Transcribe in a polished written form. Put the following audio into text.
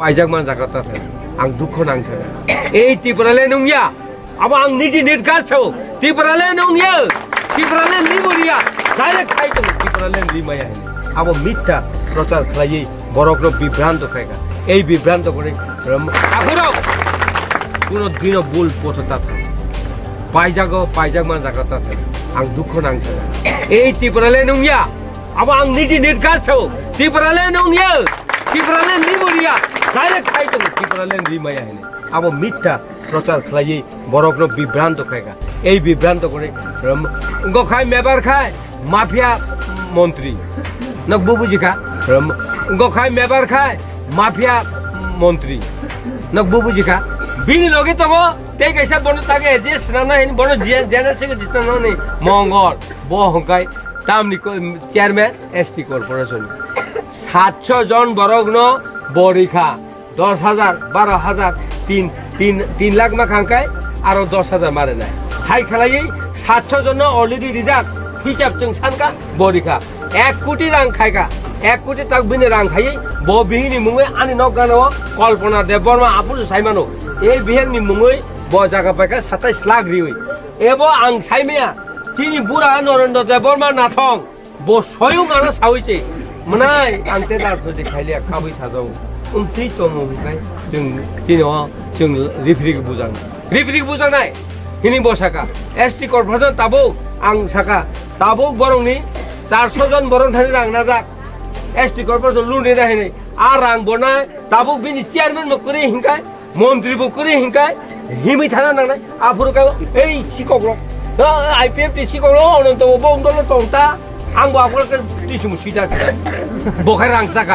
पायजागमान जाग्राता आं दुखु नांथारा ए तिपराले नंगिया अब आं निजि निर्गारसौ तिपराले नंगिया तिपराले निबरिया डाइरेक्ट खाइतो तिपराले लिमाया अब मिथ्या प्रचार खालायै बरकरो बिभ्राন্ত खायगा এই বিভ্রান্ত করে আখরক কোনো দিন ভুল পথতা থাকে পায়জাগমান জাগ্রাতা থাকে आं दुखु नांथारा ए तिपराले नंगिया अब आं निजि निर्गारसौ तिपराले नंगिया तिपराले निबरिया डाइरेक्ट खाइतो तिपराले लिमाया अब मिथ्या प्रचार खालायै बरकरो बिभ्राন্ত खायगा এই বিভ্রান্ত করে গখাই মেবার খায় মাফিয়া মন্ত্রী নক বুবুজিকা গখাই মেবার খায় মাফিয়া মন্ত্রী নক বুবুজিকা বিনি লগে তো তে কাইসা বন তাকে যে স্নানা হেন বন জেনারেল সেক্রেটারি স্নানা নে মঙ্গল বহকাই তামনি চেয়ারম্যান এসটি কর্পোরেশন 700 জন বরগ্ন বরিখা 10,000 12,000 3 লাখ মা খাঙ্কায় আর 10,000 মারে নাই হাই খেলাই 700 জন অলরেডি রিজার্ভ হিসাব जों सानका बरिखा 1 कोटी रां खायगा 1 कोटी तक बिने रां खायै ब बिहिनि मुङै आनि नगानो कल्पना देबबर्मा आपुल साइमानो ए बिहेंनि मुङै ब जागा पाइका 27 लाख रिउइ एबो आं साइमेया तिनि बुरा नरेन्द्र देबबर्मा नाथं ब सयं आना सावैसे मनाय आं ते दारथो देखायलिया खाबै थाजौ उन्थि तमोखाय जों रिफ्रिक बुजांनाय हिनि बसाका एसटी कॉर्पोरेशन ताबो आं साका ताबो बरंनि 400 जन बरं थानि रां नाजाक एसटी कॉर्पोरेशन लुनि नाहिनै आ रां बनाय ताबो बिनि चेयारमैन मकरि हिंकाय मन्त्रि बकरि हिंकाय हिमै थाना नांनाय आफुरका एई सिकग्र आईपीएफ ति सिकग्र अनंत बंदल तंता आं बाफुरका तिसुमु सिदा बखाय रां साका